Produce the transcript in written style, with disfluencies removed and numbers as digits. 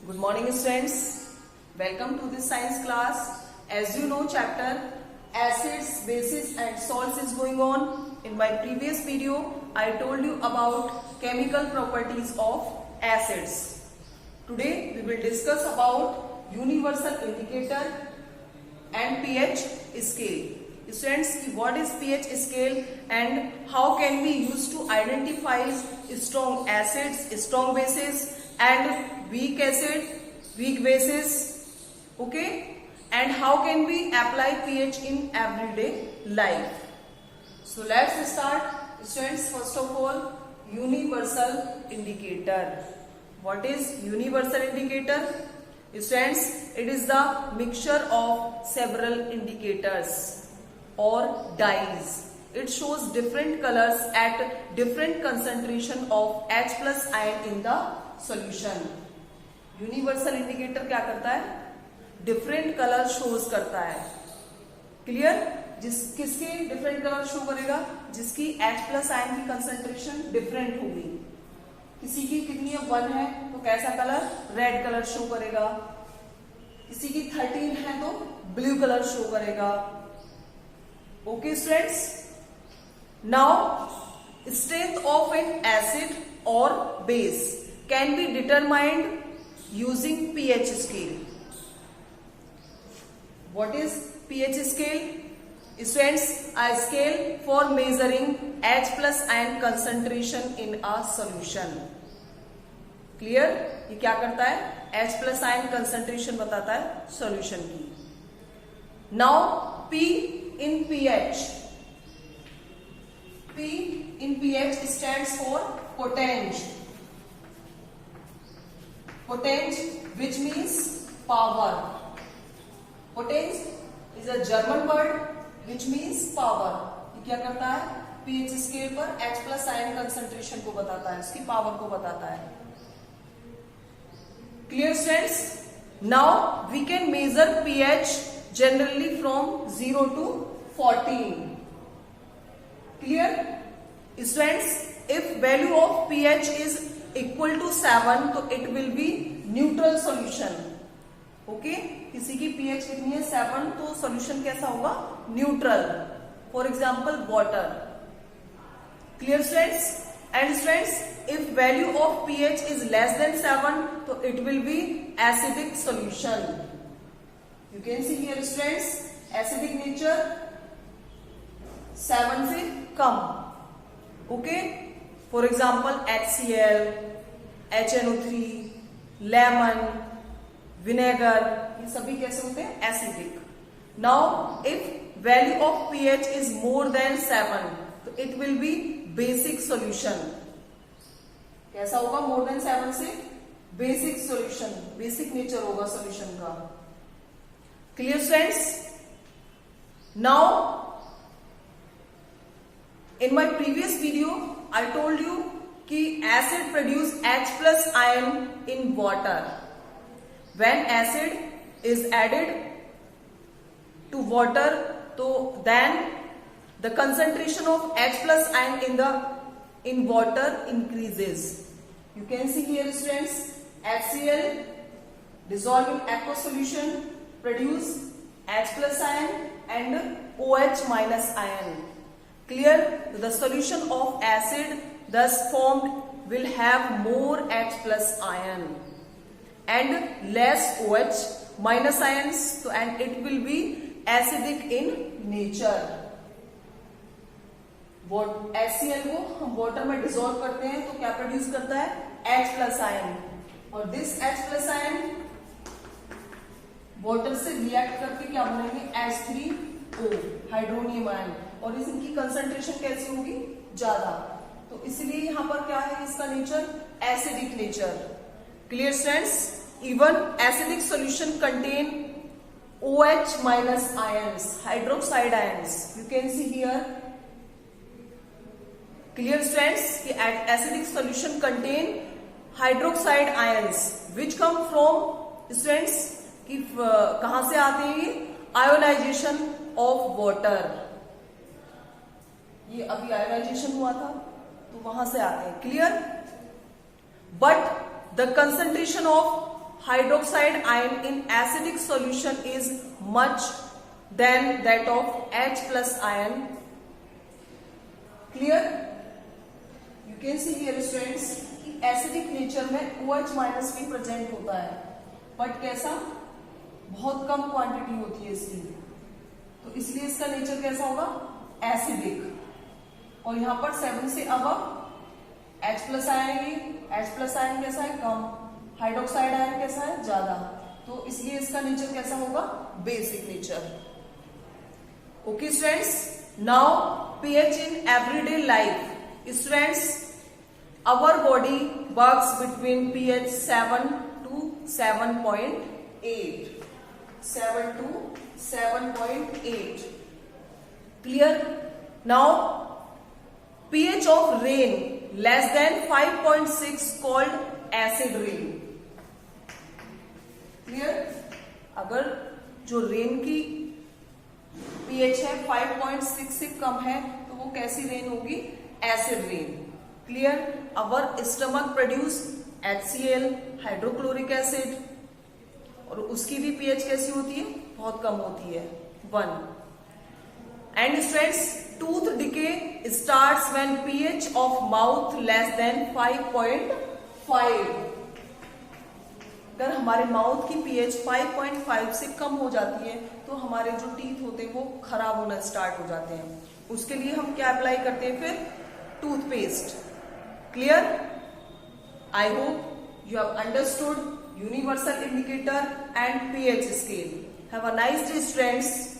Good morning students. Welcome to this science class. As you know, chapter acids, bases and salts is going on. In my previous video, I told you about chemical properties of acids. Today we will discuss about universal indicator and pH scale. Students, what is pH scale and how can we use to identify strong acids, strong bases and weak acid, weak bases, okay? And how can we apply pH in everyday life? So let's start. Students, first of all, universal indicator. What is universal indicator? Students, it is the mixture of several indicators or dyes. It shows different colors at different concentration of H plus ion in the solution. Universal indicator क्या करता है? Different colour shows करता है. Clear? किसके different colour show करेगा? जिसकी H plus ion की concentration different होगी. किसी की कितनी 1 है तो कैसा कलर? रेड कलर शो करेगा. किसी की 13 है तो ब्लू कलर शो करेगा. Okay students, now strength of an acid और base can be determined using pH scale. What is pH scale? Students, a scale for measuring H plus ion concentration in a solution. Clear? ये क्या करता है? H plus ion concentration बताता है solution की. Now P in pH. P in pH stands for potenge. Potenge, which means power. Potenge is a German word which means power. ये क्या करता है? pH scale पर H plus ion concentration को बताता है, उसकी power को बताता है. Clear students? Now we can measure pH generally from 0 to 14. Clear? Students, if value of pH is equal to 7 तो it will be neutral solution. Okay, किसी की pH कितनी है? 7 तो solution कैसा होगा? Neutral. For example water. Clear students? And students, if value of pH is less than 7 तो it will be acidic solution. You can see here students, acidic nature 7 से कम. Okay, for example HCl, HNO3, lemon, vinegar, ये सभी कैसे होते हैं? Acidic. Now if value of pH is more than 7 तो it will be basic solution. कैसा होगा? मोर देन 7 से बेसिक सॉल्यूशन, बेसिक नेचर होगा सॉल्यूशन का. Clear students? Now in my previous video I told you कि acid produce H plus ion in water. When acid is added to water तो then the concentration of H plus ion in water increases. You can see here students, HCl dissolved in aqueous solution produce H plus ion and OH minus ion. Clear? The solution of acid thus formed will have more H plus ion and less OH minus ions, so and it will be acidic in nature. HCl को हम water में dissolve करते हैं तो क्या produce करता है? H plus ion. और this H plus ion water से रिएक्ट करके क्या बनेंगे? H3O, hydronium ion. और इनकी कंसंट्रेशन कैसी होगी? ज्यादा. तो इसलिए यहां पर क्या है इसका nature? Acidic nature. Clear students? Even acidic solution contain OH minus ions, hydroxide ions. You can see here. Clear students कि acidic solution contain hydroxide ions which come from students कि कहां से आते हैं? ये आयोनाइजेशन ऑफ वाटर. ये अभी ionisation हुआ था तो वहां से आते हैं. Clear? But the concentration of hydroxide ion in acidic solution is much than that of H plus ion. Clear? You can see here students कि acidic nature में OH minus भी present होता है, but कैसा, बहुत कम क्वांटिटी होती है इसकी, तो इसलिए इसका नेचर कैसा होगा, एसिडिक। और यहाँ पर 7 से अब H प्लस आएंगे, H प्लस आयन कैसा है, कम, हाइड्रोक्साइड आयन कैसा है, ज्यादा, तो इसलिए इसका नेचर कैसा होगा, basic nature. Okay students, now pH in everyday life. Students, our body works between pH 7 to 7.8, 7 to 7.8. Clear? Now pH of rain less than 5.6 called acid rain. Clear? अगर जो रेन की pH है 5.6 से कम है तो वो कैसी रेन होगी, एसिड रेन। क्लियर? अवर stomach produce HCl, hydrochloric acid, और उसकी भी pH कैसी होती है, बहुत कम होती है, 1। And students, tooth decay starts when pH of mouth less than 5.5। अगर हमारे माउथ की pH 5.5 से कम हो जाती है तो हमारे जो टीथ होते हैं वो खराब होना स्टार्ट हो जाते हैं। उसके लिए हम क्या अप्लाई करते हैं, फिर toothpaste. Clear? I hope you have understood universal indicator and pH scale. Have a nice day, students.